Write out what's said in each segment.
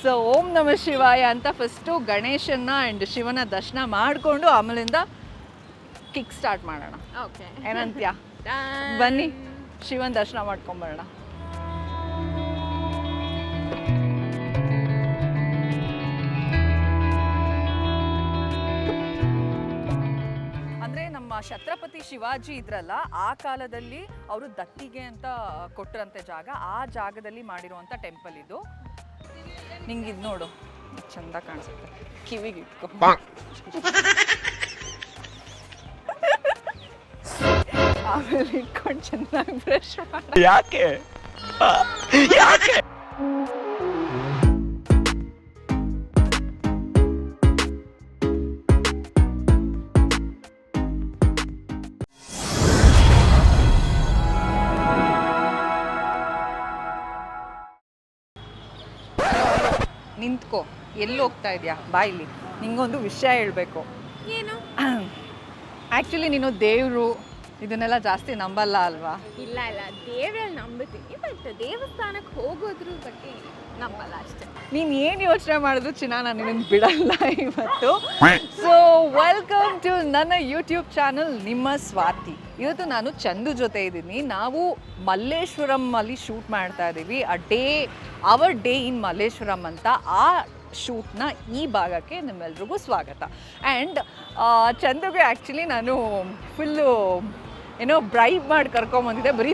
So ಓಂ ನಮ ಶಿವಾಯ ಅಂತ ಫಸ್ಟು ಗಣೇಶನ್ನ ಆ್ಯಂಡ್ ಶಿವನ ದರ್ಶನ ಮಾಡಿಕೊಂಡು ಆಮೇಲಿಂದ ಕಿಕ್ ಸ್ಟಾರ್ಟ್ ಮಾಡೋಣ. ಓಕೆ, ಏನಂತ್ಯಾ? ಬನ್ನಿ ಶಿವನ ದರ್ಶನ ಮಾಡ್ಕೊಂಬರೋಣ. ಅಂದರೆ ನಮ್ಮ ಛತ್ರಪತಿ ಶಿವಾಜಿ ಇದ್ರಲ್ಲ, ಆ ಕಾಲದಲ್ಲಿ ಅವರು ದತ್ತಿಗೆ ಅಂತ ಕೊಟ್ಟರಂತೆ ಜಾಗ, ಆ ಜಾಗದಲ್ಲಿ ಮಾಡಿರುವಂಥ ಟೆಂಪಲ್ ಇದು. ನಿಂಗೆ ಇದು ನೋಡು, ಚಂದ ಕಾಣಿಸುತ್ತೆ, ಕಿವಿಗೆ ಇಟ್ಕೊ. ಆಮೇಲೆ ಇಟ್ಕೊಂಡು ಚೆನ್ನಾಗಿ ಬ್ರಷ್ ಮಾಡ. ಯಾಕೆ ಯಾಕೆ ನಿಂತ್ಕೋ, ಎಲ್ಲಿ ಹೋಗ್ತಾ ಇದೆಯಾ? ಬಾಯಿಲಿ ನಿಂಗೊಂದು ವಿಷಯ ಹೇಳಬೇಕು. ಏನು? ಆ್ಯಕ್ಚುಲಿ ನೀನು ದೇವರು ಇದನ್ನೆಲ್ಲ ಜಾಸ್ತಿ ನಂಬಲ್ಲ ಅಲ್ವಾ? ಇಲ್ಲ ಇಲ್ಲ, ದೇವ್ರಲ್ಲಿ ನಂಬುತ್ತೀನಿ, ಬಟ್ ದೇವಸ್ಥಾನಕ್ಕೆ ಹೋಗೋದ್ರ ಬಗ್ಗೆ ನಂಬಲ್ಲ ಅಷ್ಟೇ. ನೀನು ಏನು ಯೋಚನೆ ಮಾಡಿದ್ರು ಚಿನ್ನ, ನಾನು ನಿನ್ನನ್ನು ಬಿಡಲ್ಲ ಇವತ್ತು. ಸೊ ವೆಲ್ಕಮ್ ಟು ನನ್ನ ಯೂಟ್ಯೂಬ್ ಚಾನಲ್ ನಿಮ್ಮ ಸ್ವಾತಿ. ಇವತ್ತು ನಾನು ಚಂದು ಜೊತೆ ಇದ್ದೀನಿ. ನಾವು ಮಲ್ಲೇಶ್ವರಂ ಅಲ್ಲಿ ಶೂಟ್ ಮಾಡ್ತಾ ಇದ್ದೀವಿ. ಅವರ್ ಡೇ ಇನ್ ಮಲ್ಲೇಶ್ವರಂ ಅಂತ. ಆ ಶೂಟ್ನ ಈ ಭಾಗಕ್ಕೆ ನಿಮ್ಮೆಲ್ರಿಗೂ ಸ್ವಾಗತ. ಆ್ಯಂಡ್ ಚಂದುಗೆ ಆ್ಯಕ್ಚುಲಿ ನಾನು ಫುಲ್ಲು ಏನೋ ಬ್ರೈಬ್ ಮಾಡಿ ಕರ್ಕೊಂಬಂದಿದ್ದೆ. ಬರೀ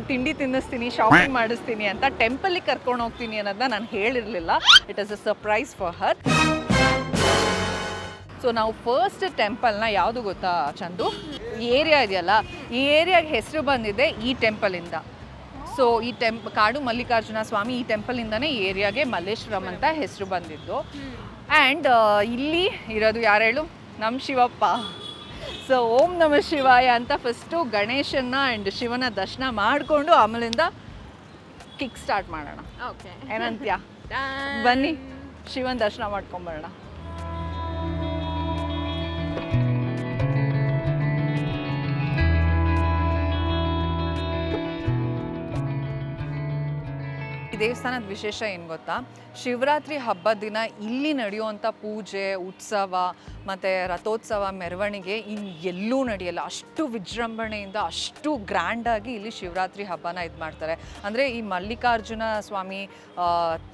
ತಿಂಡಿ ತಿನ್ನಿಸ್ತೀನಿ, ಶಾಪಿಂಗ್ ಮಾಡಿಸ್ತೀನಿ ಅಂತ, ಟೆಂಪಲಿಗೆ ಕರ್ಕೊಂಡು ಹೋಗ್ತೀನಿ ಅನ್ನೋದನ್ನ ನಾನು ಹೇಳಿರಲಿಲ್ಲ. It is a surprise for her. So ನಾವು ಫಸ್ಟ್ ಟೆಂಪಲ್ನ ಯಾವುದು ಗೊತ್ತಾ ಚಂದು? ಈ ಏರಿಯಾ ಇದೆಯಲ್ಲ, ಈ ಏರಿಯಾಗೆ ಹೆಸರು ಬಂದಿದೆ ಈ ಟೆಂಪಲಿಂದ. ಸೊ ಈ ಕಾಡು ಮಲ್ಲಿಕಾರ್ಜುನ ಸ್ವಾಮಿ ಈ ಟೆಂಪಲಿಂದನೇ ಈ ಏರಿಯಾಗೆ ಮಲ್ಲೇಶ್ವರಂ ಅಂತ ಹೆಸರು ಬಂದಿದ್ದು. ಆ್ಯಂಡ್ ಇಲ್ಲಿ ಇರೋದು ಯಾರು ಹೇಳು? ನಮ್ಮ ಶಿವಪ್ಪ. ಸೊ ಓಂ ನಮ ಶಿವಾಯ ಅಂತ ಫಸ್ಟು ಗಣೇಶನ್ನ ಆ್ಯಂಡ್ ಶಿವನ ದರ್ಶನ ಮಾಡಿಕೊಂಡು ಆಮೇಲಿಂದ ಕಿಕ್ ಸ್ಟಾರ್ಟ್ ಮಾಡೋಣ. ಓಕೆ, ಏನಂತ್ಯಾ? ಬನ್ನಿ ಶಿವನ ದರ್ಶನ ಮಾಡ್ಕೊಂಬರೋಣ. ದೇವಸ್ಥಾನದ ವಿಶೇಷ ಏನು ಗೊತ್ತಾ? ಶಿವರಾತ್ರಿ ಹಬ್ಬದ ದಿನ ಇಲ್ಲಿ ನಡೆಯುವಂಥ ಪೂಜೆ, ಉತ್ಸವ ಮತ್ತು ರಥೋತ್ಸವ, ಮೆರವಣಿಗೆ ಎಲ್ಲೂ ನಡೆಯಲ್ಲ. ಅಷ್ಟು ವಿಜೃಂಭಣೆಯಿಂದ, ಅಷ್ಟು ಗ್ರ್ಯಾಂಡಾಗಿ ಇಲ್ಲಿ ಶಿವರಾತ್ರಿ ಹಬ್ಬನ ಇದು ಮಾಡ್ತಾರೆ. ಅಂದರೆ ಈ ಮಲ್ಲಿಕಾರ್ಜುನ ಸ್ವಾಮಿ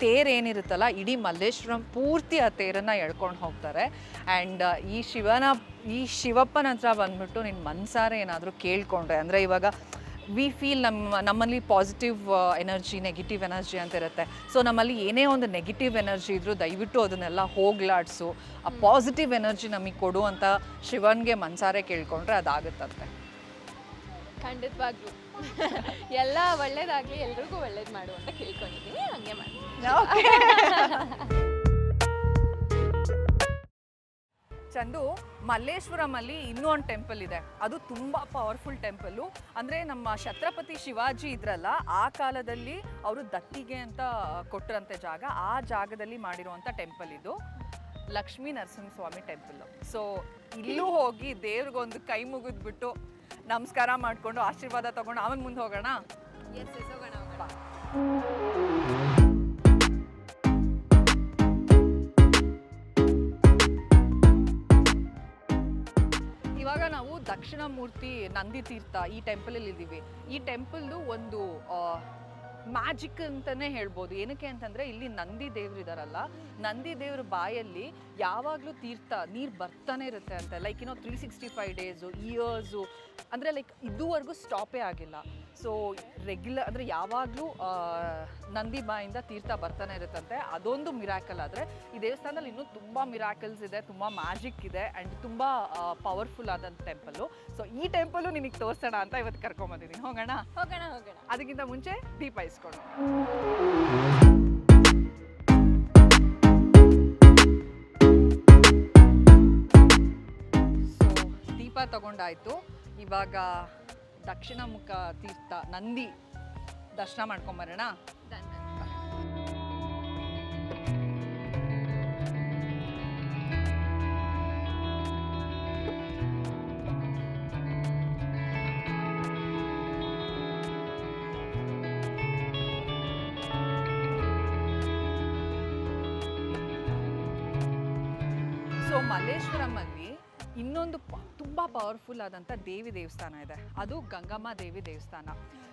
ತೇರೇನಿರುತ್ತಲ್ಲ, ಇಡೀ ಮಲ್ಲೇಶ್ವರಂ ಪೂರ್ತಿ ಆ ತೇರನ್ನು ಎಳ್ಕೊಂಡು ಹೋಗ್ತಾರೆ. ಆ್ಯಂಡ್ ಈ ಶಿವಪ್ಪನ ಹತ್ರ ಬಂದ್ಬಿಟ್ಟು ನಿನ್ನ ಮನಸಾರೆ ಏನಾದರೂ ಕೇಳಿಕೊಂಡ್ರೆ, ಅಂದರೆ ಇವಾಗ ವಿ ಫೀಲ್ ನಮ್ಮಲ್ಲಿ ಪಾಸಿಟಿವ್ ಎನರ್ಜಿ, ನೆಗೆಟಿವ್ ಎನರ್ಜಿ ಅಂತ ಇರುತ್ತೆ. ಸೊ ನಮ್ಮಲ್ಲಿ ಏನೇ ಒಂದು ನೆಗೆಟಿವ್ ಎನರ್ಜಿ ಇದ್ದರೂ ದಯವಿಟ್ಟು ಅದನ್ನೆಲ್ಲ ಹೋಗ್ಲಾಡಿಸು, ಆ ಪಾಸಿಟಿವ್ ಎನರ್ಜಿ ನಮಗೆ ಕೊಡು ಅಂತ ಶಿವನ್ಗೆ ಮನಸಾರೆ ಕೇಳ್ಕೊಂಡ್ರೆ ಅದಾಗುತ್ತಂತೆ. ಖಂಡಿತವಾಗ್ಲೂ ಎಲ್ಲ ಒಳ್ಳೇದಾಗಲಿ, ಎಲ್ರಿಗೂ ಒಳ್ಳೇದು ಮಾಡು ಅಂತ ಕೇಳ್ಕೊಂಡಿದ್ದೀನಿ. ಹಂಗೆ ಮಾಡಿ. ಚಂದು, ಮಲ್ಲೇಶ್ವರಮಲ್ಲಿ ಇನ್ನೂ ಒಂದು ಟೆಂಪಲ್ ಇದೆ. ಅದು ತುಂಬ ಪವರ್ಫುಲ್ ಟೆಂಪಲ್ಲು. ಅಂದರೆ ನಮ್ಮ ಛತ್ರಪತಿ ಶಿವಾಜಿ ಇದ್ರಲ್ಲ, ಆ ಕಾಲದಲ್ಲಿ ಅವರು ದತ್ತಿಗೆ ಅಂತ ಕೊಟ್ಟರಂತೆ ಜಾಗ, ಆ ಜಾಗದಲ್ಲಿ ಮಾಡಿರುವಂಥ ಟೆಂಪಲ್ ಇದು. ಲಕ್ಷ್ಮೀ ನರಸಿಂಹಸ್ವಾಮಿ ಟೆಂಪಲ್ಲು. ಸೊ ಇಲ್ಲೂ ಹೋಗಿ ದೇವ್ರಿಗೊಂದು ಕೈ ಮುಗಿದ್ಬಿಟ್ಟು ನಮಸ್ಕಾರ ಮಾಡಿಕೊಂಡು ಆಶೀರ್ವಾದ ತೊಗೊಂಡು ಆಮೇಲೆ ಮುಂದೆ ಹೋಗೋಣ. ಎಸ್ ಎಸ್, ಹೋಗೋಣ ಹೋಗೋಣ. ಇವಾಗ ನಾವು ದಕ್ಷಿಣ ಮೂರ್ತಿ ನಂದಿ ತೀರ್ಥ ಈ ಟೆಂಪಲಲ್ಲಿ ಇದ್ದೀವಿ. ಈ ಟೆಂಪಲ್ದು ಒಂದು ಮ್ಯಾಜಿಕ್ ಅಂತಲೇ ಹೇಳ್ಬೋದು. ಏನಕ್ಕೆ ಅಂತಂದರೆ ಇಲ್ಲಿ ನಂದಿ ದೇವ್ರಿದಾರಲ್ಲ, ನಂದಿ ದೇವ್ರ ಬಾಯಲ್ಲಿ ಯಾವಾಗಲೂ ನೀರು ಬರ್ತಾನೆ ಇರುತ್ತೆ ಅಂತೆ. ಲೈಕ್ 365 ಡೇಸು, ಇಯರ್ಸು, ಅಂದರೆ ಲೈಕ್ ಇದುವರೆಗೂ ಸ್ಟಾಪೇ ಆಗಿಲ್ಲ. ಸೊ ರೆಗ್ಯುಲರ್ ಅಂದರೆ ಯಾವಾಗಲೂ ನಂದಿ ಬಾಯಿಂದ ತೀರ್ಥ ಬರ್ತಾನೆ ಇರುತ್ತಂತೆ. ಅದೊಂದು ಮಿರಾಕಲ್. ಆದರೆ ಈ ದೇವಸ್ಥಾನದಲ್ಲಿ ಇನ್ನೂ ತುಂಬ ಮಿರಾಕಲ್ಸ್ ಇದೆ, ತುಂಬ ಮ್ಯಾಜಿಕ್ ಇದೆ, ಆ್ಯಂಡ್ ತುಂಬ ಪವರ್ಫುಲ್ ಆದಂಥ ಟೆಂಪಲ್ಲು. ಸೊ ಈ ಟೆಂಪಲ್ಲು ನಿನಗೆ ತೋರಿಸೋಣ ಅಂತ ಇವತ್ತು ಕರ್ಕೊಂಬಂದಿದ್ದೀನಿ. ಹೋಗೋಣ ಹೋಗೋಣ ಹೋಗೋಣ. ಅದಕ್ಕಿಂತ ಮುಂಚೆ ದೀಪ ಇಸ್ಕೊಂಡು. ಸೊ ದೀಪ ತಗೊಂಡಾಯ್ತು. ಇವಾಗ ದಕ್ಷಿಣ ಮುಖ ತೀರ್ಥ ನಂದಿ ದರ್ಶನ ಮಾಡ್ಕೊಂಬರೋಣ. ಸೊ ಮಲ್ಲೇಶ್ವರಮಲ್ಲಿ ಇನ್ನೊಂದು ತುಂಬ ಪವರ್ಫುಲ್ ಆದಂಥ ದೇವಿ ದೇವಸ್ಥಾನ ಇದೆ, ಅದು ಗಂಗಮ್ಮ ದೇವಿ ದೇವಸ್ಥಾನ.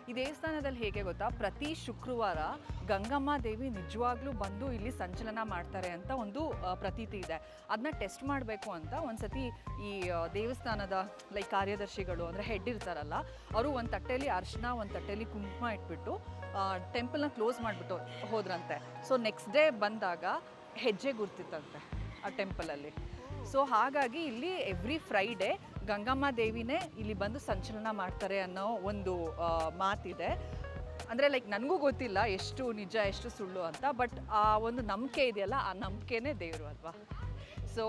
ಈ ದೇವಸ್ಥಾನದಲ್ಲಿ ಹೇಗೆ ಗೊತ್ತಾ, ಪ್ರತಿ ಶುಕ್ರವಾರ ಗಂಗಮ್ಮ ದೇವಿ ನಿಜವಾಗ್ಲೂ ಬಂದು ಇಲ್ಲಿ ಸಂಚಲನ ಮಾಡ್ತಾರೆ ಅಂತ ಒಂದು ಪ್ರತೀತಿ ಇದೆ. ಅದನ್ನ ಟೆಸ್ಟ್ ಮಾಡಬೇಕು ಅಂತ ಒಂದ್ಸತಿ ಈ ದೇವಸ್ಥಾನದ ಕಾರ್ಯದರ್ಶಿಗಳು ಅಂದರೆ ಹೆಡ್ ಇರ್ತಾರಲ್ಲ, ಅವರು ಒಂದು ತಟ್ಟೆಯಲ್ಲಿ ಅರಿಶಿನ ಒಂದು ತಟ್ಟೆಯಲ್ಲಿ ಕುಂಕುಮ ಇಟ್ಬಿಟ್ಟು ಟೆಂಪಲ್ನ ಕ್ಲೋಸ್ ಮಾಡಿಬಿಟ್ಟು ಹೋದ್ರಂತೆ. ಸೊ ನೆಕ್ಸ್ಟ್ ಡೇ ಬಂದಾಗ ಹೆಜ್ಜೆ ಗುರ್ತಿತ್ತಂತೆ ಆ ಟೆಂಪಲಲ್ಲಿ. ಸೊ ಹಾಗಾಗಿ ಇಲ್ಲಿ ಎವ್ರಿ ಫ್ರೈಡೇ ಗಂಗಮ್ಮ ದೇವಿನೇ ಇಲ್ಲಿ ಬಂದು ಸಂಚಲನ ಮಾಡ್ತಾರೆ ಅನ್ನೋ ಒಂದು ಮಾತಿದೆ. ಅಂದರೆ ನನಗೂ ಗೊತ್ತಿಲ್ಲ ಎಷ್ಟು ನಿಜ ಎಷ್ಟು ಸುಳ್ಳು ಅಂತ, ಬಟ್ ಆ ಒಂದು ನಂಬಿಕೆ ಇದೆಯಲ್ಲ, ಆ ನಂಬಿಕೆನೇ ದೇವರು ಅಲ್ವಾ. ಸೊ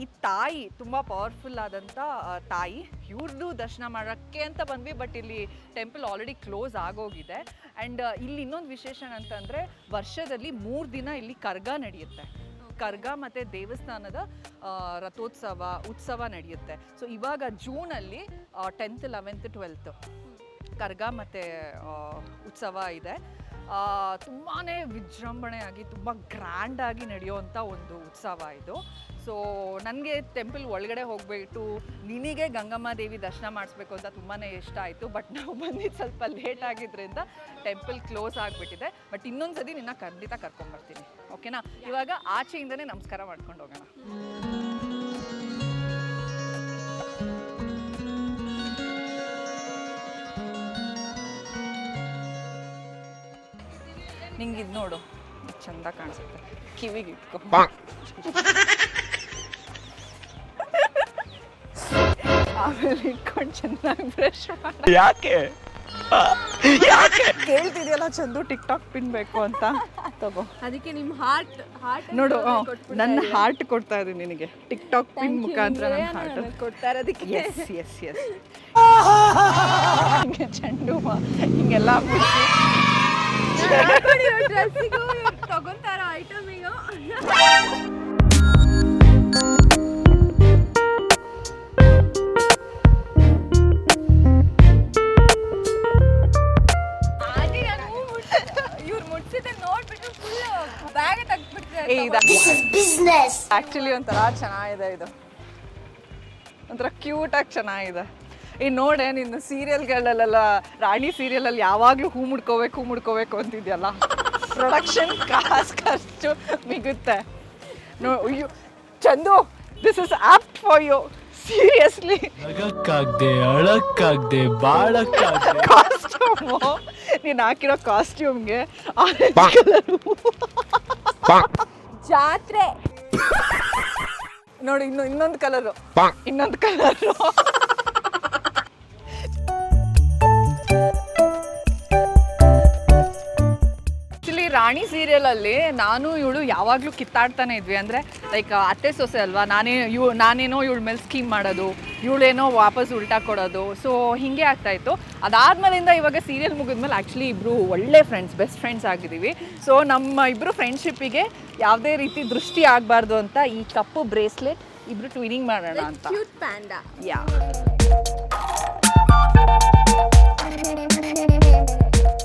ಈ ತಾಯಿ ತುಂಬ ಪವರ್ಫುಲ್ ಆದಂಥ ತಾಯಿ, ಇವ್ರದ್ದು ದರ್ಶನ ಮಾಡೋಕ್ಕೆ ಅಂತ ಬಂದ್ವಿ, ಬಟ್ ಇಲ್ಲಿ ಟೆಂಪಲ್ ಆಲ್ರೆಡಿ ಕ್ಲೋಸ್ ಆಗೋಗಿದೆ. ಆ್ಯಂಡ್ ಇಲ್ಲಿ ಇನ್ನೊಂದು ವಿಶೇಷ ಅಂತಂದರೆ ವರ್ಷದಲ್ಲಿ 3 ದಿನ ಇಲ್ಲಿ ಕರ್ಗ ನಡೆಯುತ್ತೆ. ಕರ್ಗ ಮತ್ತು ದೇವಸ್ಥಾನದ ಉತ್ಸವ ನಡೆಯುತ್ತೆ. ಸೊ ಇವಾಗ ಜೂನಲ್ಲಿ 10th 11th 12th ಕರ್ಗ ಮತ್ತು ಉತ್ಸವ ಇದೆ. ತುಂಬಾ ವಿಜೃಂಭಣೆಯಾಗಿ ತುಂಬ ಗ್ರ್ಯಾಂಡಾಗಿ ನಡೆಯುವಂಥ ಒಂದು ಉತ್ಸವ ಇದು. ಸೊ ನನಗೆ ಟೆಂಪಲ್ ಒಳಗಡೆ ಹೋಗ್ಬಿಟ್ಟು ನಿನಗೆ ಗಂಗಮ್ಮ ದೇವಿ ದರ್ಶನ ಮಾಡಿಸ್ಬೇಕು ಅಂತ ತುಂಬಾ ಇಷ್ಟ ಆಯಿತು. ಬಟ್ ನಾವು ಬಂದಿದ್ದು ಸ್ವಲ್ಪ ಲೇಟ್ ಆಗಿದ್ದರಿಂದ ಟೆಂಪಲ್ ಕ್ಲೋಸ್ ಆಗಿಬಿಟ್ಟಿದೆ. ಬಟ್ ಇನ್ನೊಂದು ಸತಿ ನಿನ್ನ ಖಂಡಿತ ಕರ್ಕೊಂಬರ್ತೀನಿ, ಓಕೆನಾ? ಇವಾಗ ಆಚೆಯಿಂದನೇ ನಮಸ್ಕಾರ ಮಾಡ್ಕೊಂಡು ಹೋಗೋಣ. ನಿಂಗೆ ಇದು ನೋಡು, ಚಂದ ಕಾಣಿಸುತ್ತೆ, ಕಿವಿಗೆ ಇಟ್ಕೊ. ಆಮೇಲೆ ಇಟ್ಕೊಂಡು ಚೆನ್ನಾಗಿ ಬ್ರಷ್ ಮಾಡಿ. ಯಾಕೆ ಕೇಳ್ತಿದ್ಯಲ್ಲ ಚಂದು ಟಿಕ್ ಟಾಕ್ ಪಿನ್ ಬೇಕು ಅಂತ, ತಗೋ. ಅದಕ್ಕೆ ನಿಮ್ಮ ಹಾರ್ಟ್ ನೋಡು, ನನ್ನ ಹಾರ್ಟ್ ಕೊಡ್ತಾ ಇದ್ದೀನಿ ನಿನಗೆ, ಟಿಕ್ ಟಾಕ್ ಪಿನ್ ಮುಖಾಂತರ ನನ್ನ ಹಾರ್ಟ್ ಕೊಡ್ತಾ ಇರೋದಕ್ಕೆ. Yes yes yes. ಹಿಂಗೆ ಚೆಂಡು ಹಿಂಗೆಲ್ಲ ಡ್ರೆಸ್ಸಿಗೂ ತಗೊಂತಾರ ಐಟಮಿಗೂ. ಇವ್ರು ಮುಟ್ಸಿದ್ದೆ ನೋಡ್ಬಿಟ್ಟು ಫುಲ್ ಬ್ಯಾಗ್ ತೆಗ್ದ್ಬಿಟ್ರೆ. ಆಕ್ಚುಲಿ ಒಂಥರ ಚೆನ್ನಾಗಿದೆ, ಇದು ಒಂಥರ ಕ್ಯೂಟಾಗಿ ಚೆನ್ನಾಗಿದೆ. ಈ ನೋಡೆ, ನಿನ್ನ ಸೀರಿಯಲ್ಗಳಲ್ಲೆಲ್ಲ ರಾಣಿ ಸೀರಿಯಲಲ್ಲಿ ಯಾವಾಗಲೂ ಹೂ ಮುಡ್ಕೋಬೇಕು ಅಂತಿದ್ಯಲ್ಲ, ಪ್ರೊಡಕ್ಷನ್ ಖರ್ಚು ಮಿಗುತ್ತೆ. ಅಯ್ಯೋ Chandu, this is apt for you, seriously. ನಗಕ್ಕಾಗ್ದೆ, ಅಳಕ್ಕಾಗ್ದೆ, ಬಾಳಕ್ಕಾಗ್ದೆ. ಕಾಸ್ಟ್ಯೂಮು, ನೀನು ಹಾಕಿರೋ ಕಾಸ್ಟ್ಯೂಮ್ಗೆ ಆರೆಂಜ್ ಕಲರು ಜಾತ್ರೆ ನೋಡಿ. ಇನ್ನೊಂದು ಕಲರು. ರಾಣಿ ಸೀರಿಯಲಲ್ಲಿ ನಾನು ಇವಳು ಯಾವಾಗಲೂ ಕಿತ್ತಾಡ್ತಾನೆ ಇದ್ವಿ. ಅಂದರೆ ಅತ್ತೆ ಸೊಸೆ ಅಲ್ವಾ, ನಾನೇನೋ ಇವಳ ಮೇಲೆ ಸ್ಕೀಮ್ ಮಾಡೋದು, ಇವಳೇನೋ ವಾಪಸ್ ಉಲ್ಟಾ ಕೊಡೋದು. ಸೊ ಹೀಗೆ ಆಗ್ತಾಯಿತ್ತು. ಅದಾದ್ಮೇಲಿಂದ ಇವಾಗ ಸೀರಿಯಲ್ ಮುಗಿದ್ಮೇಲೆ ಆ್ಯಕ್ಚುಲಿ ಇಬ್ಬರು ಒಳ್ಳೆ ಫ್ರೆಂಡ್ಸ್, ಬೆಸ್ಟ್ ಫ್ರೆಂಡ್ಸ್ ಆಗಿದ್ದೀವಿ. ಸೊ ನಮ್ಮ ಇಬ್ಬರು ಫ್ರೆಂಡ್ಶಿಪ್ಪಿಗೆ ಯಾವುದೇ ರೀತಿ ದೃಷ್ಟಿ ಆಗಬಾರ್ದು ಅಂತ ಈ ಕಪ್ಪು ಬ್ರೇಸ್ಲೆಟ್ ಇಬ್ಬರು ಟ್ವಿನಿಂಗ್ ಮಾಡೋಣ ಅಂತ. Cute panda. ಯಾ,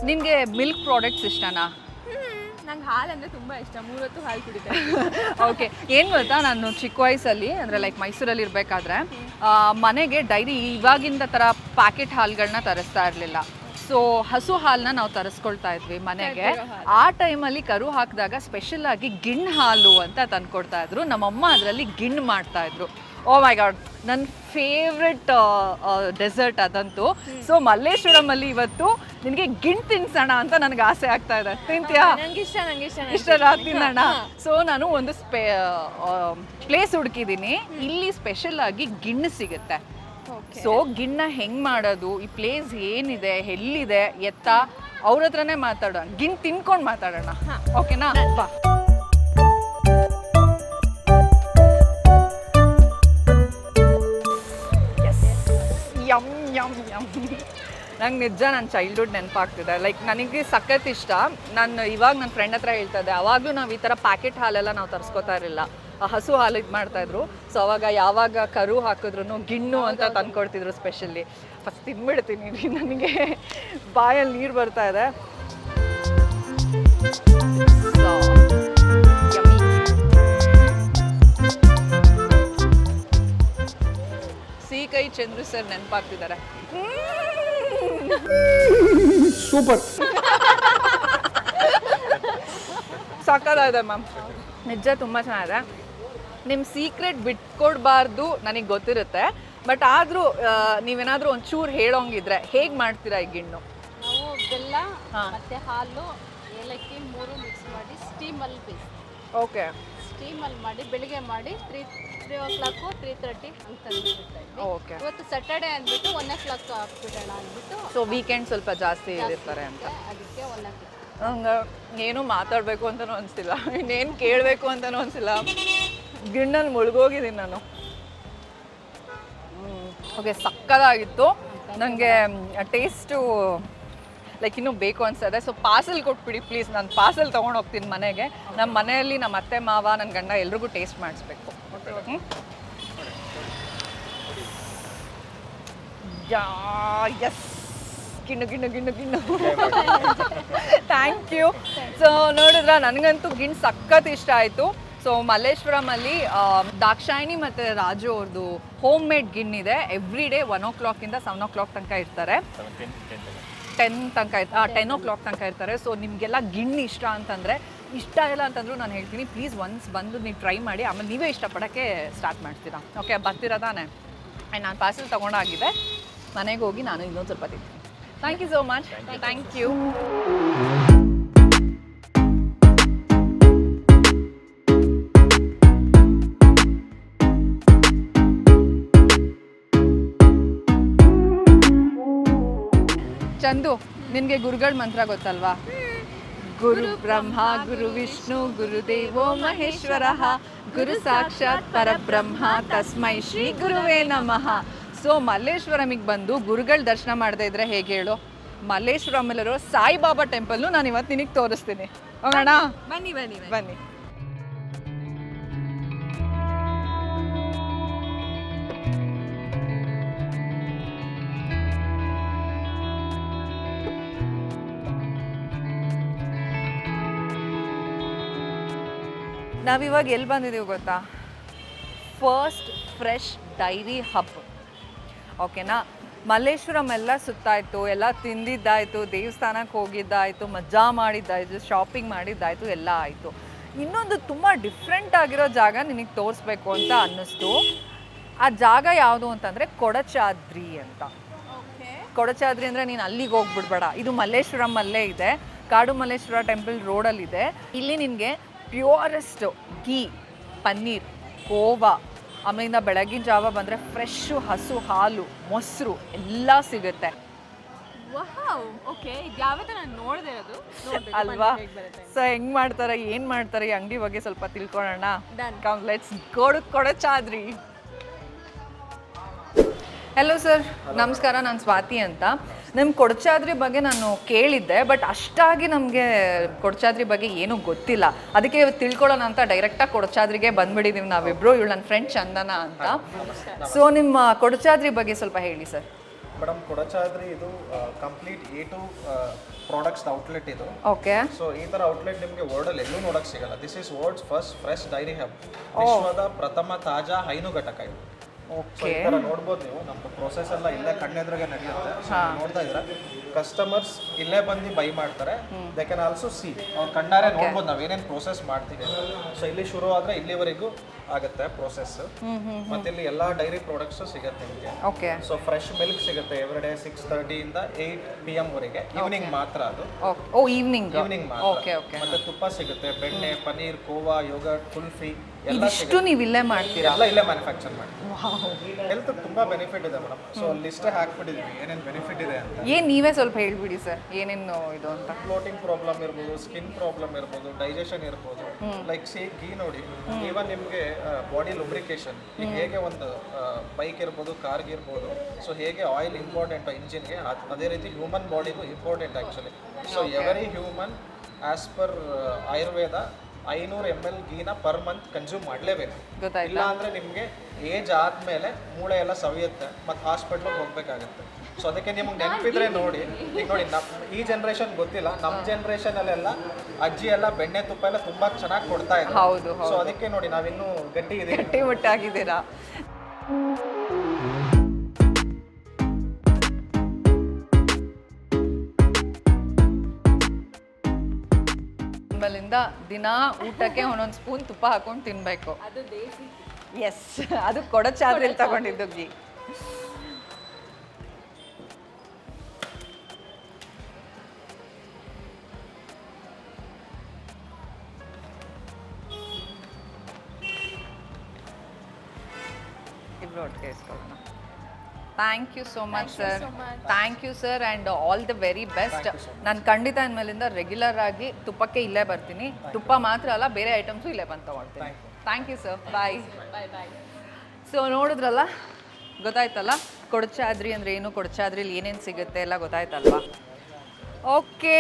ನಿನಗೆ ಮಿಲ್ಕ್ ಪ್ರಾಡಕ್ಟ್ಸ್ ಇಷ್ಟನಾ? ನಂಗೆ ಹಾಲು ಅಂದರೆ ತುಂಬ ಇಷ್ಟ, 3 ಹೊತ್ತು ಹಾಲು ಕುಡಿತಾರೆ. ಓಕೆ, ಏನು ಗೊತ್ತಾ, ನಾನು ಚಿಕ್ಕ ವಯಸ್ಸಲ್ಲಿ ಅಂದರೆ ಮೈಸೂರಲ್ಲಿ ಇರಬೇಕಾದ್ರೆ ಮನೆಗೆ ಡೈರಿ ಇವಾಗಿಂದ ಥರ ಪ್ಯಾಕೆಟ್ ಹಾಲುಗಳನ್ನ ತರಿಸ್ತಾ ಇರಲಿಲ್ಲ. ಸೊ ಹಸು ಹಾಲನ್ನ ನಾವು ತರಿಸ್ಕೊಳ್ತಾ ಇದ್ವಿ ಮನೆಗೆ. ಆ ಟೈಮಲ್ಲಿ ಕರು ಹಾಕಿದಾಗ ಸ್ಪೆಷಲ್ ಆಗಿ ಗಿಣ್ಣು ಹಾಲು ಅಂತ ತಂದ್ಕೊಡ್ತಾ ಇದ್ರು. ನಮ್ಮಮ್ಮ ಅದರಲ್ಲಿ ಗಿಣ್ಣು ಮಾಡ್ತಾ ಇದ್ರು. ಓ ಮೈ ಗಾಡ್, ನನ್ನ ಫೇವ್ರೆಟ್ ಡೆಸರ್ಟ್ ಅದಂತೂ. ಸೊ ಮಲ್ಲೇಶ್ವರಮಲ್ಲಿ ಇವತ್ತು ನಿನಗೆ ಗಿಣ್ಣು ತಿನ್ಸೋಣ ಅಂತ ನನಗೆ ಆಸೆ ಆಗ್ತಾ ಇದೆ. ತಿಂತೀಯಾ? ಇಷ್ಟ ತಿನ್ನೋಣ. ಸೊ ನಾನು ಒಂದು ಪ್ಲೇಸ್ ಹುಡುಕಿದ್ದೀನಿ, ಇಲ್ಲಿ ಸ್ಪೆಷಲ್ ಆಗಿ ಗಿಣ್ಣು ಸಿಗುತ್ತೆ. ಸೊ ಗಿಣ್ಣ ಹೆಂಗ್ ಮಾಡೋದು, ಈ ಪ್ಲೇಸ್ ಏನಿದೆ, ಎಲ್ಲಿದೆ ಎತ್ತ, ಅವ್ರ ಹತ್ರನೇ ಮಾತಾಡೋಣ. ಗಿಣ್ಣು ತಿನ್ಕೊಂಡು ಮಾತಾಡೋಣ, ಓಕೆನಾ? ಬಾ. M M M. ನಂಗೆ ನಿಜ ನನ್ನ ಚೈಲ್ಡ್ಹುಡ್ ನೆನಪಾಗ್ತಿದೆ. ನನಗೆ ಸಖತ್ ಇಷ್ಟ. ನಾನು ಇವಾಗ ನನ್ನ ಫ್ರೆಂಡ್ ಹತ್ರ ಹೇಳ್ತಾ ಇದ್ದೆ, ಅವಾಗಲೂ ನಾವು ಈ ಥರ ಪ್ಯಾಕೆಟ್ ಹಾಲೆಲ್ಲ ನಾವು ತರಿಸ್ಕೋತಾ ಇರಲಿಲ್ಲ, ಹಸು ಹಾಲು ಇದು ಮಾಡ್ತಾಯಿದ್ರು. ಸೊ ಅವಾಗ ಯಾವಾಗ ಕರು ಹಾಕಿದ್ರು ಗಿಣ್ಣು ಅಂತ ತಂದ್ಕೊಡ್ತಿದ್ರು ಸ್ಪೆಷಲಿ. ಫಸ್ಟ್ ತಿನ್ಬಿಡ್ತೀನಿ, ನನಗೆ ಬಾಯಲ್ಲಿ ನೀರು ಬರ್ತಾ ಇದೆ. ಚಂದ್ರು ಸರ್ ನೆನಪಾಗ್ತಿದ್ದಾರೆ. ಸೂಪರ್. ಸಕ್ಕತ್ತಾಗಿದೆ ಮ್ಯಾಮ್, ನಿಜ ತುಂಬ ಚೆನ್ನಾಗಿದೆ. ನಿಮ್ಮ ಸೀಕ್ರೆಟ್ ಬಿಟ್ಕೊಡ್ಬಾರ್ದು ನನಗೆ ಗೊತ್ತಿರುತ್ತೆ, ಬಟ್ ಆದರೂ ನೀವೇನಾದರೂ ಒಂಚೂರು ಹೇಳೋಂಗಿದ್ರೆ ಹೇಗೆ ಮಾಡ್ತೀರಾ ಈ ಗಿಣ್ಣು? ನಾವು ಬೆಲ್ಲ ಮತ್ತು ಹಾಲು ಏಲಕ್ಕಿ 3 ಮಿಕ್ಸ್ ಮಾಡಿ ಸ್ಟೀಮಲ್ಲಿ ಬೇಯಿಸ್ತೀವಿ. ಓಕೆ. ಸ್ಟೀಮಲ್ಲಿ ಮಾಡಿ ಬೆಳಿಗ್ಗೆ ಮಾಡಿ 3 o'clock 3:30 ಹಂಗೆ ತಂದುಬಿಡ್ತಾ ಇದ್ವಿ. ಓಕೆ. ಇವತ್ತು ಸ್ಯಾಟರ್ಡೆ ಅಂದ್ಬಿಟ್ಟು 1 o'clock ಹಾಕ್ಬಿಡೋಣ ಅಂದ್ಬಿಟ್ಟು ಸೊ ವೀಕೆಂಡ್ ಸ್ವಲ್ಪ ಜಾಸ್ತಿ ಇರ್ತಾರೆ ಅಂತ. ಅದಕ್ಕೆ 1 o'clock. ನಂಗೆ ಏನು ಮಾತಾಡಬೇಕು ಅಂತಲೂ ಅನಿಸ್ತಿಲ್ಲ, ಇನ್ನೇನು ಕೇಳಬೇಕು ಅಂತಲೂ ಅನಿಸಿಲ್ಲ. ಗಿಣ್ಣಲ್ಲಿ ಮುಳುಗೋಗಿದ್ದೀನಿ ನಾನು. ಓಕೆ, ಸಕ್ಕತ್ತಾಗಿತ್ತು. ನನಗೆ ಟೇಸ್ಟು ಲೈಕ್ ಇನ್ನೂ ಬೇಕು ಅನ್ಸದೆ. ಸೊ ಪಾರ್ಸಲ್ ಕೊಟ್ಬಿಡಿ ಪ್ಲೀಸ್, ನಾನು ಪಾರ್ಸಲ್ ತೊಗೊಂಡು ಹೋಗ್ತೀನಿ ಮನೆಗೆ. ನಮ್ಮ ಮನೆಯಲ್ಲಿ ನಮ್ಮ ಅತ್ತೆ ಮಾವ ನನ್ನ ಗಂಡ ಎಲ್ರಿಗೂ ಟೇಸ್ಟ್ ಮಾಡಿಸ್ಬೇಕು. ಎಸ್, ಗಿಣ್ಣು ಗಿಣ್ಣು ಗಿಣ್ಣು ಗಿಣ್ಣು. Thank you. ಸೊ ನೋಡಿದ್ರ, ನನಗಂತೂ ಗಿಣ್ಣು ಸಖತ್ ಇಷ್ಟ ಆಯಿತು. ಸೊ ಮಲ್ಲೇಶ್ವರಮಲ್ಲಿ ದಾಕ್ಷಾಯಿಣಿ ಮತ್ತು ರಾಜು ಅವ್ರದ್ದು ಹೋಮ್ ಮೇಡ್ ಗಿಣ್ಣಿದೆ. ಎವ್ರಿ ಡೇ 1 o'clock ಇಂದ 7 o'clock ತನಕ ಇರ್ತಾರೆ. 10 ತನಕ 10 o'clock ತನಕ ಇರ್ತಾರೆ. ಸೊ ನಿಮಗೆಲ್ಲ ಗಿಣ್ಣು ಇಷ್ಟ ಅಂತಂದರೆ, ಇಷ್ಟ ಇಲ್ಲ ಅಂತಂದ್ರೂ ನಾನು ಹೇಳ್ತೀನಿ, ಪ್ಲೀಸ್ ಒನ್ಸ್ ಬಂದು ನೀವು ಟ್ರೈ ಮಾಡಿ, ಆಮೇಲೆ ನೀವೇ ಇಷ್ಟಪಡೋಕ್ಕೆ ಸ್ಟಾರ್ಟ್ ಮಾಡ್ತೀರಾ. ಓಕೆ, ಬರ್ತೀರಾ ತಾನೇ? ಆ್ಯಂಡ್ ನಾನು ಪಾರ್ಸಲ್ ತೊಗೊಂಡಾಗಿದೆ, ಮನೆಗೆ ಹೋಗಿ ನಾನು ಇನ್ನೊಂದು ಸ್ವಲ್ಪ ತಿಂತೀನಿ. Thank you so much. Thank you. Chandu, ನಿನಗೆ ಗುರುಗಳ ಮಂತ್ರ ಗೊತ್ತಲ್ವಾ? ಗುರು ಬ್ರಹ್ಮ ಗುರು ವಿಷ್ಣು ಗುರುದೇವೋ ಮಹೇಶ್ವರ ಗುರು ಸಾಕ್ಷಾತ್ ಪರಬ್ರಹ್ಮ ತಸ್ಮೈ ಶ್ರೀ ಗುರುವೇ ನಮಃ. ಸೊ ಮಲ್ಲೇಶ್ವರಮಿಗೆ ಬಂದು ಗುರುಗಳ ದರ್ಶನ ಮಾಡದೇ ಇದ್ರೆ ಹೇಗೆ ಹೇಳು? ಮಲ್ಲೇಶ್ವರಮಲ್ಲಿರೋ ಸಾಯಿಬಾಬಾ ಟೆಂಪಲ್ನು ನಾನು ಇವತ್ತು ನಿನಗೆ ತೋರಿಸ್ತೀನಿ. ಹೋಗೋಣ? ಬನ್ನಿ ಬನ್ನಿ ಬನ್ನಿ. ನಾವಿವಾಗ ಎಲ್ಲಿ ಬಂದಿದ್ದೀವಿ ಗೊತ್ತಾ? First fresh dairy hub. ಓಕೆನಾ? ಮಲ್ಲೇಶ್ವರಂ ಎಲ್ಲ ಸುತ್ತಾಯಿತು, ಎಲ್ಲ ತಿಂದಿದ್ದಾಯಿತು, ದೇವಸ್ಥಾನಕ್ಕೆ ಹೋಗಿದ್ದಾಯಿತು, ಮಜಾ ಮಾಡಿದ್ದಾಯಿತು, ಶಾಪಿಂಗ್ ಮಾಡಿದ್ದಾಯಿತು, ಎಲ್ಲ ಆಯಿತು. ಇನ್ನೊಂದು ತುಂಬ ಡಿಫ್ರೆಂಟ್ ಆಗಿರೋ ಜಾಗ ನಿನಗೆ ತೋರಿಸ್ಬೇಕು ಅಂತ ಅನ್ನಿಸ್ತು. ಆ ಜಾಗ ಯಾವುದು ಅಂತಂದರೆ ಕೊಡಚಾದ್ರಿ ಅಂತ. ಕೊಡಚಾದ್ರಿ ಅಂದರೆ ನೀನು ಅಲ್ಲಿಗೆ ಹೋಗ್ಬಿಡ್ಬೇಡ, ಇದು ಮಲ್ಲೇಶ್ವರಮಲ್ಲೇ ಇದೆ, ಕಾಡು ಮಲ್ಲೇಶ್ವರ ಟೆಂಪಲ್ ರೋಡಲ್ಲಿದೆ. ಇಲ್ಲಿ ನಿನಗೆ ಪ್ಯೂರೆಸ್ಟ್ ಗೀ, ಪನ್ನೀರ್, ಕೋವಾ, ಆಮೇಲಿಂದ ಬೆಳಗಿನ ಜಾವ ಬಂದರೆ ಫ್ರೆಶ್ಶು ಹಸು ಹಾಲು, ಮೊಸರು ಎಲ್ಲ ಸಿಗುತ್ತೆ. ಅಲ್ವಾ? ಸೊ ಹೆಂಗೆ ಮಾಡ್ತಾರೆ, ಏನು ಮಾಡ್ತಾರೆ, ಈ ಅಂಗಡಿ ಬಗ್ಗೆ ಸ್ವಲ್ಪ ತಿಳ್ಕೊಳ್ಳೋಣ. Come let's go to Kodachadri. Hello sir, ನಮಸ್ಕಾರ. ನಾನು ಸ್ವಾತಿ ಅಂತ. ನಮ್ಮ ಕೊಡಚಾದ್ರಿ ಬಗ್ಗೆ ನಾನು ಕೇಳಿದ್ದೆ, ಬಟ್ ಅಷ್ಟಾಗಿ ನಮಗೆ ಕೊಡಚಾದ್ರಿ ಬಗ್ಗೆ ಏನೂ ಗೊತ್ತಿಲ್ಲ. ಅದಕ್ಕೆ ತಿಳ್ಕೊಳ್ಳೋಣ ಅಂತ ಡೈರೆಕ್ಟಾಗಿ ಕೊಡಚಾದ್ರಿಗೆ ಬಂದ್ಬಿಟ್ಟಿದ್ದೀವಿ ನಾವಿಬ್ಬರು. ಇವಳು ನನ್ನ ಫ್ರೆಂಡ್ ಚಂದನ ಅಂತ. ಸೊ ನಿಮ್ಮ ಕೊಡಚಾದ್ರಿ ಬಗ್ಗೆ ಸ್ವಲ್ಪ ಹೇಳಿ ಸರ್. ಮೇಡಮ್, ಕೊಡಚಾದ್ರಿ ಇದು complete A to products outlet ಇದು. ಓಕೆ. ಸೊ ಈ ಥರ ಔಟ್ಲೆಟ್ ನಿಮಗೆ ವರ್ಲ್ಡಲ್ಲಿ ಎಲ್ಲೂ ನೋಡೋಕ್ಕೆ ಸಿಗಲ್ಲ. This is world's first fresh dairy hub. ವಿಶ್ವದ ಪ್ರಥಮ ತಾಜಾ ಹೈನುಘಟಕ ಇದು. ಓಕೆ. ಈ ಥರ ನೋಡ್ಬೋದು ನೀವು, ನಮ್ಮದು ಪ್ರೊಸೆಸ್ ಎಲ್ಲ ಇಲ್ಲೇ ಕಣ್ಣೆದ್ರಿಗೆ ನಡೆಯುತ್ತೆ. ನೋಡ್ತಾ ಇದ್ರೆ ಕಸ್ಟಮರ್ಸ್ ಇಲ್ಲೇ ಬಂದು ಬೈ ಮಾಡ್ತಾರೆ. ದೇ ಕ್ಯಾನ್ ಆಲ್ಸೋ ಸಿ, ಅವ್ರು ಕಣ್ಣಾರೆ ನೋಡ್ಬೋದು ನಾವು ಏನೇನು ಪ್ರೊಸೆಸ್ ಮಾಡ್ತೀವಿ. ಸೊ ಇಲ್ಲಿ ಶುರು ಆದರೆ ಇಲ್ಲಿವರೆಗೂ ಆಗುತ್ತೆ ಪ್ರೊಸೆಸ್. ಮತ್ತೆ ಇಲ್ಲಿ ಎಲ್ಲ ಡೈರಿ ಪ್ರಾಡಕ್ಟ್ಸು ಸಿಗುತ್ತೆ ನಿಮಗೆ. ಓಕೆ. ಸೊ ಫ್ರೆಶ್ ಮಿಲ್ಕ್ ಸಿಗುತ್ತೆ ಎವ್ರಿಡೇ 6:30 ಇಂದ 8 PM ವರೆಗೆ. ಈವ್ನಿಂಗ್ ಮಾತ್ರ ಅದು. ಓ, ಈವ್ನಿಂಗ್ ಮಾತ್ರ. Okay okay. ಮತ್ತೆ ತುಪ್ಪ ಸಿಗುತ್ತೆ, ಬೆಣ್ಣೆ, ಪನೀರ್, ಕೋವಾ, ಯೋಗರ್ಟ್, ಕುಲ್ಫಿ ಎಲ್ಲ ಇಷ್ಟು ನೀವು ಇಲ್ಲೇ ಮಾಡ್ತೀರಾ? ಎಲ್ಲ ಇಲ್ಲೇ ಮ್ಯಾನುಫ್ಯಾಕ್ಚರ್ ಮಾಡ್ತೀವಿ. ಹೆಲ್ತ್ ತುಂಬಾ ಬೆನಿಫಿಟ್ ಇದೆ ಮೇಡಮ್. ಸೊ ಲಿಸ್ಟೇ ಹಾಕ್ಬಿಟ್ಟಿದ್ವಿ ಏನೇನು ಬೆನಿಫಿಟ್ ಇದೆ ಅಂತ. ಏನು ನೀವೇ ಸ್ವಲ್ಪ ಹೇಳ್ಬಿಡಿ ಸರ್, ಏನೇನು ಇದು ಅಂತ. ಫ್ಲೋಟಿಂಗ್ ಪ್ರಾಬ್ಲಮ್ ಇರ್ಬೋದು, ಸ್ಕಿನ್ ಪ್ರಾಬ್ಲಮ್ ಇರ್ಬೋದು, ಡೈಜೆಷನ್ ಇರ್ಬೋದು. ಲೈಕ್ ಸಿ ಗೀ ನೋಡಿ, ಈವನ್ ನಿಮಗೆ ಬಾಡಿ ಲುಬ್ರಿಕೇಶನ್, ಈಗ ಹೇಗೆ ಒಂದು ಬೈಕ್ ಇರ್ಬೋದು, ಕಾರ್ಗೆ ಇರ್ಬೋದು, ಸೊ ಹೇಗೆ ಆಯಿಲ್ ಇಂಪಾರ್ಟೆಂಟ್ ಇಂಜಿನ್ಗೆ, ಅದೇ ರೀತಿ ಹ್ಯೂಮನ್ ಬಾಡಿಗೂ important actually. So every human as per Ayurveda 500 ml ಗೀನ ಪರ್ ಮಂತ್ ಕನ್ಸ್ಯೂಮ್ ಮಾಡಲೇಬೇಕು. ಇಲ್ಲ ಅಂದರೆ ನಿಮಗೆ ಏಜ್ ಆದಮೇಲೆ ಮೂಳೆ ಎಲ್ಲ ಸವಿಯುತ್ತೆ, ಮತ್ತು ಹಾಸ್ಪಿಟ್ಲಿಗೆ ಹೋಗ್ಬೇಕಾಗುತ್ತೆ. ಸೊ ಅದಕ್ಕೆ ನಿಮ್ಗೆ ನೆನಪಿದ್ರೆ ನೋಡಿ, ಈಗ ನೋಡಿ ಈ ಜನ್ರೇಷನ್ ಗೊತ್ತಿಲ್ಲ, ನಮ್ಮ ಜನ್ರೇಷನಲ್ಲೆಲ್ಲ ಅಜ್ಜಿ ಎಲ್ಲ ಬೆಣ್ಣೆ ತುಪ್ಪ ಎಲ್ಲ ತುಂಬ ಚೆನ್ನಾಗಿ ಕೊಡ್ತಾ ಇದ್ದಾರೆ. ಹೌದು. ಸೊ ಅದಕ್ಕೆ ನೋಡಿ ನಾವಿನ್ನೂ ಗಟ್ಟಿ ಮುಟ್ಟಾಗಿದ್ದೀರಾ. ಆದ್ಮೇಲಿಂದ ದಿನ ಊಟಕ್ಕೆ ಒಂದೊಂದು ಸ್ಪೂನ್ ತುಪ್ಪ ಹಾಕೊಂಡು ತಿನ್ಬೇಕು. ಅದು ದೇಸಿ. ಎಸ್, ಅದು ಕೊಡಚಾದ್ರಲ್ಲಿ ತಗೊಂಡಿದ್ದು ಗೀ. ಇಬ್ರು ಒಟ್ಟಿಗೆ ಇಸ್ಕೊಳ್ಳೋಣ. Thank you so much sir. Thank you sir and all the very best. ನಾನು ಖಂಡಿತ ಅಂದಮೇಲಿಂದ ರೆಗ್ಯುಲರ್ ಆಗಿ ತುಪ್ಪಕ್ಕೆ ಇಲ್ಲೇ ಬರ್ತೀನಿ. ತುಪ್ಪ ಮಾತ್ರ ಅಲ್ಲ, ಬೇರೆ ಐಟಮ್ಸು ಇಲ್ಲೇ ಬಂದು ತೊಗೊಳ್ತೀನಿ. Thank you sir. Bye. So ನೋಡಿದ್ರಲ್ಲ, ಗೊತ್ತಾಯ್ತಲ್ಲ ಕೊಡಚಾದ್ರಿ ಅಂದರೆ ಏನು, ಕೊಡಚಾದ್ರಿಲಿ ಏನೇನು ಸಿಗುತ್ತೆ ಎಲ್ಲ ಗೊತ್ತಾಯ್ತಲ್ವಾ? ಓಕೆ,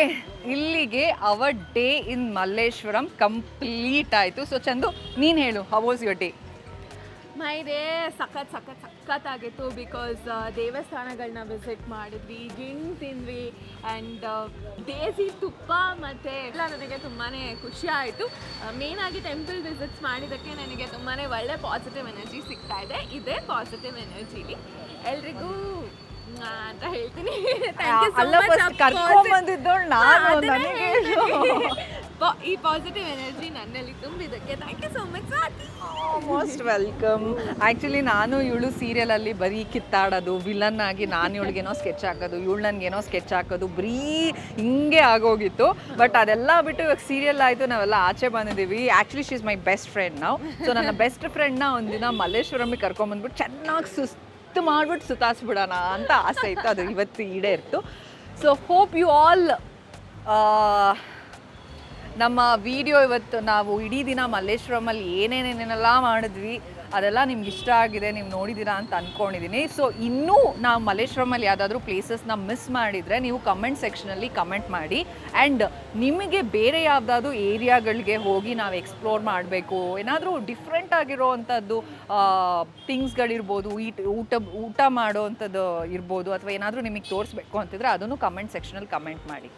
ಇಲ್ಲಿಗೆ our day in Malleshwaram complete ಆಯಿತು. ಸೊ ಚಂದು, ನೀನು ಹೇಳು, how was your day? My day ಸಖತ್ತಾಗಿತ್ತು. ಬಿಕಾಸ್ ದೇವಸ್ಥಾನಗಳನ್ನ ವಿಸಿಟ್ ಮಾಡಿದ್ವಿ, ಗಿಣ್ ತಿಂದ್ವಿ ಆ್ಯಂಡ್ ದೇಸಿ ತುಪ್ಪ ಮತ್ತು ಎಲ್ಲ ನನಗೆ ತುಂಬಾ ಖುಷಿ ಆಯಿತು. ಮೇಯ್ನಾಗಿ ಟೆಂಪಲ್ ವಿಸಿಟ್ಸ್ ಮಾಡಿದ್ದಕ್ಕೆ ನನಗೆ ತುಂಬಾ ಒಳ್ಳೆ ಪಾಸಿಟಿವ್ ಎನರ್ಜಿ ಸಿಗ್ತಾ ಇದೆ. ಇದೇ ಪಾಸಿಟಿವ್ ಎನರ್ಜಿಲಿ ಎಲ್ರಿಗೂ ಅಂತ ಹೇಳ್ತೀನಿ. ಈ ಪಾಸಿಟಿವ್ ಎನರ್ಜಿ ನನ್ನಲ್ಲಿ ತುಂಬಿದ್ದಕ್ಕೆ thank you so much. Most welcome. Actually ನಾನು ಇವಳು ಸೀರಿಯಲಲ್ಲಿ ಬರೀ ಕಿತ್ತಾಡೋದು, ವಿಲನ್ ಆಗಿ ನಾನು ಇವಳಿಗೇನೋ ಸ್ಕೆಚ್ ಹಾಕೋದು, ಇವಳು ನನಗೇನೋ ಸ್ಕೆಚ್ ಹಾಕೋದು, ಬರೀ ಹಿಂಗೆ ಆಗೋಗಿತ್ತು. ಬಟ್ ಅದೆಲ್ಲ ಬಿಟ್ಟು ಇವಾಗ ಸೀರಿಯಲ್ ಆಯಿತು, ನಾವೆಲ್ಲ ಆಚೆ ಬಂದಿದ್ದೀವಿ. Actually she is my best friend ನಾವು. ಸೊ ನನ್ನ ಬೆಸ್ಟ್ ಫ್ರೆಂಡ್ನ ಒಂದಿನ ಮಲ್ಲೇಶ್ವರಮಿಗೆ ಕರ್ಕೊಂಬಂದ್ಬಿಟ್ಟು ಚೆನ್ನಾಗಿ ಸುಸ್ತು ಮಾಡಿಬಿಟ್ಟು ಸುತ್ತಾಸ್ಬಿಡೋಣ ಅಂತ ಆಸೆ ಇತ್ತು. ಅದು ಇವತ್ತು ಈಡೇರ್ತು. ಸೊ ಹೋಪ್ ಯು ಆಲ್ ನಮ್ಮ ವಿಡಿಯೋ ಇವತ್ತು ನಾವು ಇಡೀ ದಿನ ಮಲ್ಲೇಶ್ವರಮಲ್ಲಿ ಏನೇನೇನೆಲ್ಲ ಮಾಡಿದ್ವಿ ಅದೆಲ್ಲ ನಿಮ್ಗೆ ಇಷ್ಟ ಆಗಿದೆ, ನೀವು ನೋಡಿದ್ದೀರಾ ಅಂತ ಅಂದ್ಕೊಂಡಿದ್ದೀನಿ. ಸೊ ಇನ್ನೂ ನಾವು ಮಲ್ಲೇಶ್ವರಮಲ್ಲಿ ಯಾವುದಾದ್ರೂ ಪ್ಲೇಸಸ್ನ ಮಿಸ್ ಮಾಡಿದರೆ ನೀವು ಕಮೆಂಟ್ ಸೆಕ್ಷನಲ್ಲಿ ಕಮೆಂಟ್ ಮಾಡಿ. ಆ್ಯಂಡ್ ನಿಮಗೆ ಬೇರೆ ಯಾವುದಾದ್ರೂ ಏರಿಯಾಗಳಿಗೆ ಹೋಗಿ ನಾವು ಎಕ್ಸ್ಪ್ಲೋರ್ ಮಾಡಬೇಕು, ಏನಾದರೂ ಡಿಫ್ರೆಂಟ್ ಆಗಿರೋ ಅಂಥದ್ದು ಥಿಂಗ್ಸ್ಗಳಿರ್ಬೋದು, ಊಟ ಮಾಡೋ ಅಂಥದ್ದು ಇರ್ಬೋದು, ಅಥವಾ ಏನಾದರೂ ನಿಮಗೆ ತೋರಿಸ್ಬೇಕು ಅಂತಿದ್ರೆ ಅದನ್ನು ಕಮೆಂಟ್ ಸೆಕ್ಷನಲ್ಲಿ ಕಮೆಂಟ್ ಮಾಡಿ.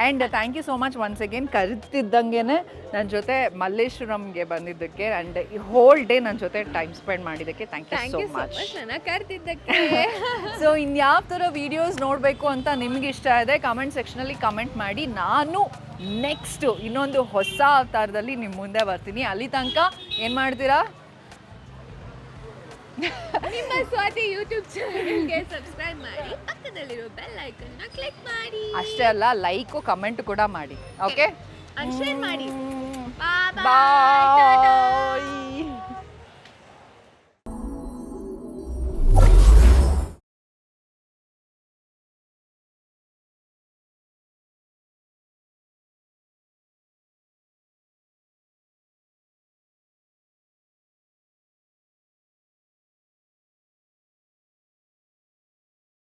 And thank you so much once again ಕರಿತಿದ್ದಂಗೆ ನನ್ನ ಜೊತೆ ಮಲ್ಲೇಶ್ವರಂಗೆ ಬಂದಿದ್ದಕ್ಕೆ ಆ್ಯಂಡ್ ಈ ಹೋಲ್ ಡೇ ನನ್ನ ಜೊತೆ ಟೈಮ್ ಸ್ಪೆಂಡ್ ಮಾಡಿದ್ದಕ್ಕೆ ಥ್ಯಾಂಕ್ ಯು ಸೋ ಮಚ್. ನನಗೆ ಕರೆದಿದ್ದಕ್ಕೆ. ಸೊ ಇನ್ಯಾವ ಥರ ವೀಡಿಯೋಸ್ ನೋಡಬೇಕು ಅಂತ ನಿಮ್ಗೆ ಇಷ್ಟ ಇದೆ ಕಮೆಂಟ್ ಸೆಕ್ಷನಲ್ಲಿ ಕಮೆಂಟ್ ಮಾಡಿ. ನಾನು ನೆಕ್ಸ್ಟು ಇನ್ನೊಂದು ಹೊಸ ಅವತಾರದಲ್ಲಿ ನಿಮ್ಮ ಮುಂದೆ ಬರ್ತೀನಿ. ಅಲ್ಲಿ ತನಕ ಏನು ಮಾಡ್ತೀರಾ? ನಿಮ್ಮ ಸ್ವಾತಿ ಯೂಟ್ಯೂಬ್ ಚಾನೆಲ್ಗೆ ಸಬ್ಸ್ಕ್ರೈಬ್ ಮಾಡಿ, ಪಕ್ಕದಲ್ಲಿರೋ ಬೆಲ್ ಐಕನ್ ನ ಕ್ಲಿಕ್ ಮಾಡಿ. ಅಷ್ಟೇ ಅಲ್ಲ, ಲೈಕು ಕಮೆಂಟ್ ಕೂಡ ಮಾಡಿ. ಓಕೆ, ಶೇರ್ ಮಾಡಿ. ಬಾಯ್.